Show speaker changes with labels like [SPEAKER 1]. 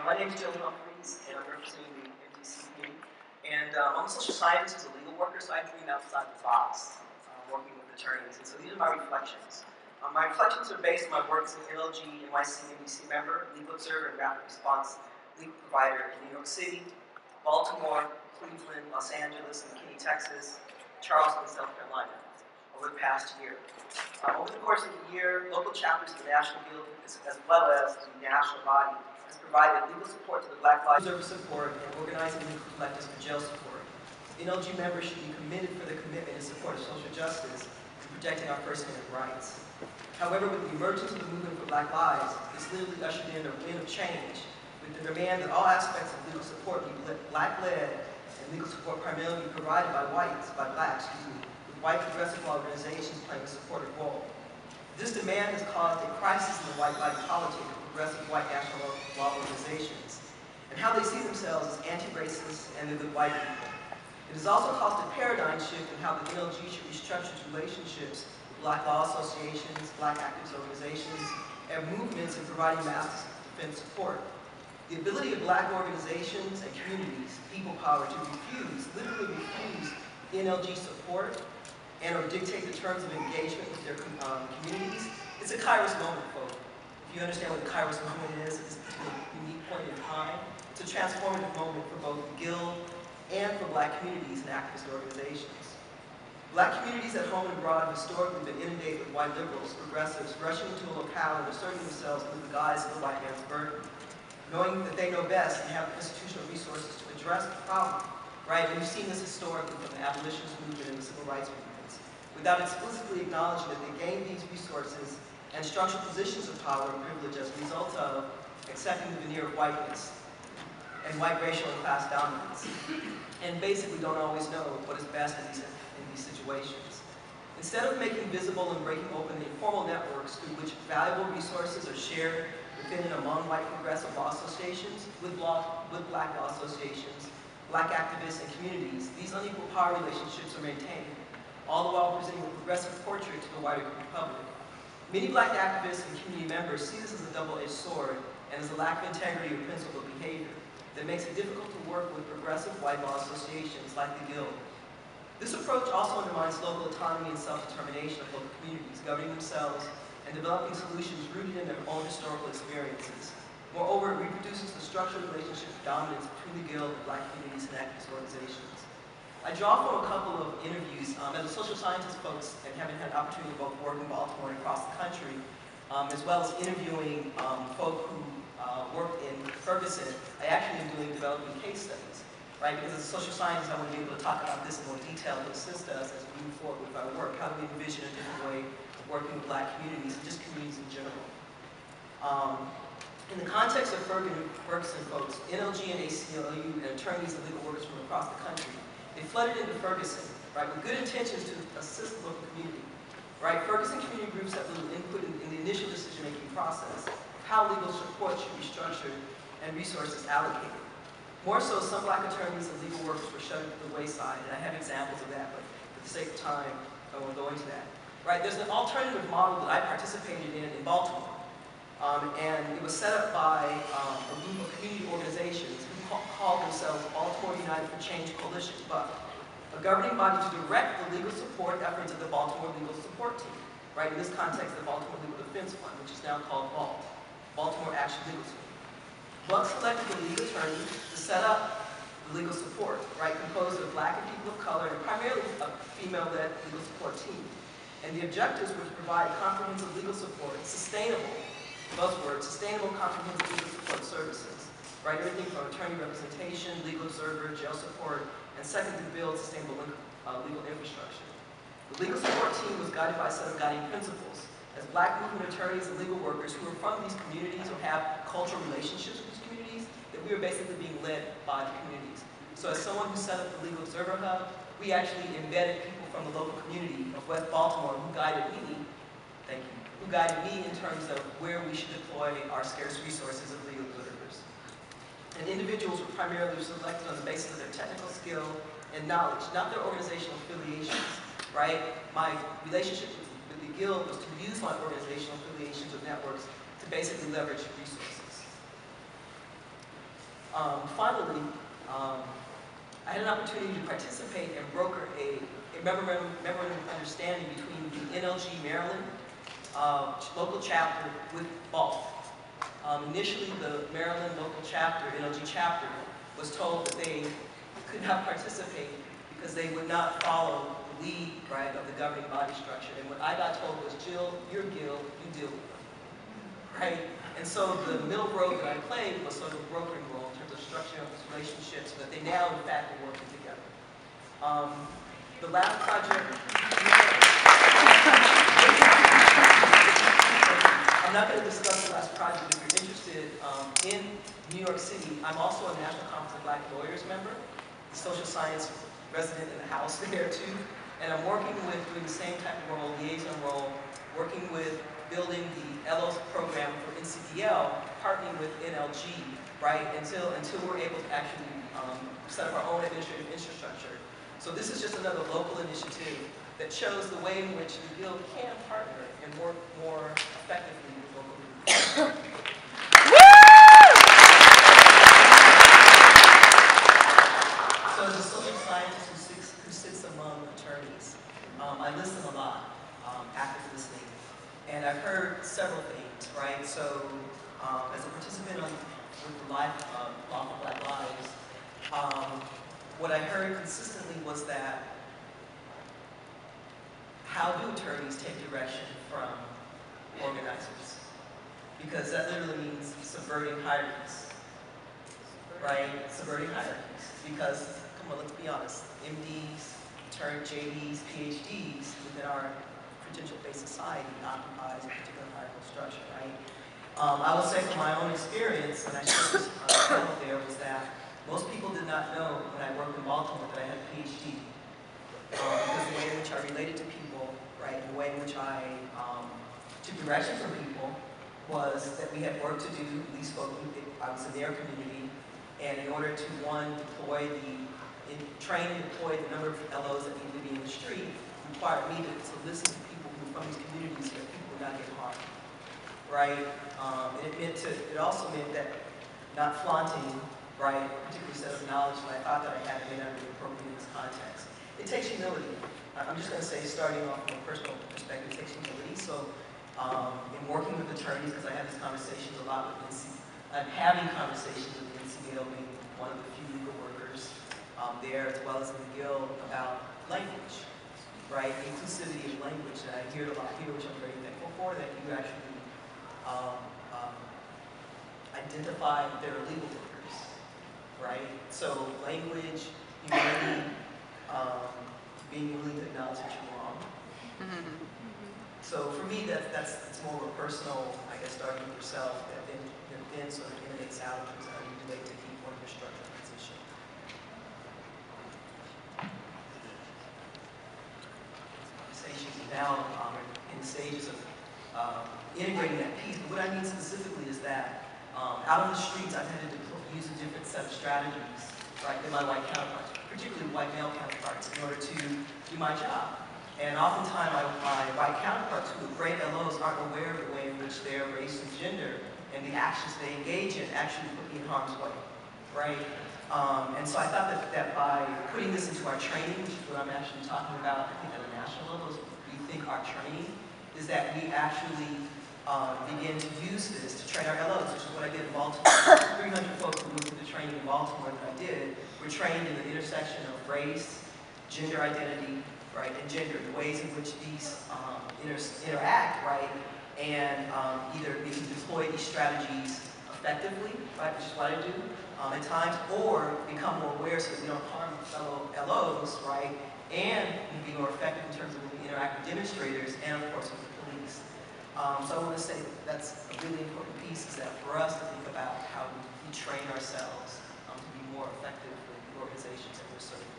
[SPEAKER 1] My name is Joe Humphreys, and I'm representing the MDCP. And I'm a social scientist as a legal worker, so I dream outside the box, working with attorneys. And so these are my reflections. My reflections are based on my work as an NLG-NYC MDC member, legal observer, and rapid response legal provider in New York City, Baltimore, Cleveland, Los Angeles, McKinney, Texas, Charleston, South Carolina, over the past year. Over the course of the year, local chapters of the National Guild, as well as the national body, has provided legal support to the Black Lives Matter support and organizing legal collectives for jail support. NLG members should be committed for their commitment in support of social justice and protecting our First Amendment rights. However, with the emergence of the movement for Black Lives, this literally ushered in a wind of change, with the demand that all aspects of legal support be Black-led and legal support primarily be provided by Blacks, with white progressive organizations playing a supportive role. This demand has caused a crisis in the white body politic of progressive white national law organizations and how they see themselves as anti-racist and the good white people. It has also caused a paradigm shift in how the NLG should restructure its relationships with Black law associations, Black activist organizations, and movements in providing mass defense support. The ability of Black organizations and communities, people power, to literally refuse NLG support and or dictate the terms of engagement with their communities, it's a Kairos moment, folks. If you understand what the Kairos moment is, it's a unique point in time. It's a transformative moment for both the Guild and for Black communities and activist organizations. Black communities at home and abroad have historically been inundated with white liberals, progressives, rushing into a locale and asserting themselves under the guise of the white man's burden, knowing that they know best and have the institutional resources to address the problem, right? And we've seen this historically from the abolitionist movement and the civil rights movements, without explicitly acknowledging that they gained these resources and structural positions of power and privilege as a result of accepting the veneer of whiteness and white racial and class dominance, and basically don't always know what is best in these situations. Instead of making visible and breaking open the informal networks through which valuable resources are shared within and among white progressive law associations, with Black law associations, Black activists, and communities, these unequal power relationships are maintained, all the while presenting a progressive portrait to the wider public. Many Black activists and community members see this as a double-edged sword and as a lack of integrity or principled behavior that makes it difficult to work with progressive white law associations like the Guild. This approach also undermines local autonomy and self-determination of local communities, governing themselves and developing solutions rooted in their own historical experiences. Moreover, it reproduces the structural relationship of dominance between the Guild and Black communities and activist organizations. I draw from a couple of interviews as a social scientist, folks, and having had an opportunity to both work in Baltimore and across the country, as well as interviewing folk who worked in Ferguson. I actually am developing case studies, right? Because as a social scientist, I want to be able to talk about this in more detail to assist us as we move forward with our work. How do we envision a different way of working with Black communities and just communities in general? In the context of Ferguson, folks, NLG and ACLU and attorneys and legal workers from across the country, they flooded into Ferguson, right, with good intentions to assist the local community, right? Ferguson community groups have little input in the initial decision-making process of how legal support should be structured and resources allocated. More so, some Black attorneys and legal workers were shut to the wayside, and I have examples of that, but for the sake of time, I won't go into that. Right? There's an alternative model that I participated in Baltimore, and it was set up by a group of community organizations who called themselves Baltimore United for Change Coalition, but a governing body to direct the legal support efforts of the Baltimore Legal Support Team. Right? In this context, the Baltimore Legal Defense Fund, which is now called BALT, Baltimore Action Legal Team. BALT selected the lead attorney to set up the legal support, right, composed of Black and people of color, and primarily a female-led legal support team. And the objectives were to provide comprehensive legal support, sustainable, buzzword, sustainable comprehensive legal support services, right, everything from attorney representation, legal observer, jail support, and second, to build sustainable legal infrastructure. The legal support team was guided by a set of guiding principles. As Black movement attorneys and legal workers who are from these communities or have cultural relationships with these communities, that we are basically being led by the communities. So as someone who set up the Legal Observer Hub, we actually embedded people from the local community of West Baltimore who guided me, in terms of where we should deploy our scarce resources of legal observers. And individuals were primarily selected on the basis of their technical skill and knowledge, not their organizational affiliations, right? My relationship with the Guild was to use my organizational affiliations or networks to basically leverage resources. Finally, I had an opportunity to participate and broker a memorandum of understanding between the NLG Maryland local chapter with Baltimore. Initially, the Maryland local chapter, NLG chapter, was told that they could not participate because they would not follow the lead, right, of the governing body structure. And what I got told was, Jill, you're Gil, you deal with it, right? And so the middle road that I played was sort of a brokering role in terms of structuring up this relationship so that they now, in fact, are working together. The last project, I'm not going to discuss the last project. If you're interested, in New York City, I'm also a National Conference of Black Lawyers member, the social science resident in the house there too, and I'm working with, doing the same type of role, liaison role, working with building the LO's program for NCBL, partnering with NLG, right, until we're able to actually set up our own administrative infrastructure. So this is just another local initiative that shows the way in which the Guild can partner and work more effectively with local groups. So as a social scientist who sits among attorneys, I listen a lot, active listening, and I've heard several things, right? So as a participant with the Law for Black Lives, what I heard consistently was that how do attorneys take direction from organizers? Because that literally means subverting hierarchies, right? Subverting hierarchies. Because, come on, let's be honest, MDs, JDs, PhDs within our credential-based society occupies a particular hierarchical structure, right? I will say from my own experience, and I shared this there, was that most people did not know when I worked in Baltimore that I had a PhD. Because the way in which I related to people, right, the way in which I took direction from people was that we had work to do. We spoke, I was in their community, and in order to, one, train and deploy the number of LOs that needed to be in the street, required me to listen to people who from these communities so that people would not get harmed, right? And it also meant that not flaunting, right, a particular set of knowledge that I thought that I had may not be appropriate in this context. It takes humility. I'm just going to say, starting off from a personal perspective, it takes humility. So in working with attorneys, because I have these conversations a lot with I'm having conversations with the NCBL, being one of the few legal workers there, as well as in the Guild, about language, right? Inclusivity of language. And I hear it a lot here, which I'm very thankful for, that you actually identify that there are legal workers, right? So language, humility, being willing to acknowledge that you're wrong. So for me, that's more of a personal, I guess, starting with yourself that then sort of emanates out in terms of how you relate to people in your structural position. Now in the stages of integrating that piece. But what I mean specifically is that out on the streets, I've had to use a different set of strategies, right, than my white counterparts, particularly white male counterparts, in order to do my job. And oftentimes, my white counterparts who are great LOs aren't aware of the way in which their race and gender and the actions they engage in actually put me in harm's way, right? And so I thought that by putting this into our training, which is what I'm actually talking about, I think at a national level, we think our training is that we actually begin to use this to train our LOs, which is what I did in Baltimore. 300 folks who moved to the training in Baltimore that I did were trained in the intersection of race, gender identity, right, and gender, the ways in which these interact, right, and either we can deploy these strategies effectively, right, which is what I do at times, or become more aware so that we don't harm fellow LOs, right, and be more effective in terms of when we interact with demonstrators and, of course, with the police. So I want to say that's a really important piece, is that for us to think about how we train ourselves to be more effective with the organizations that we're serving.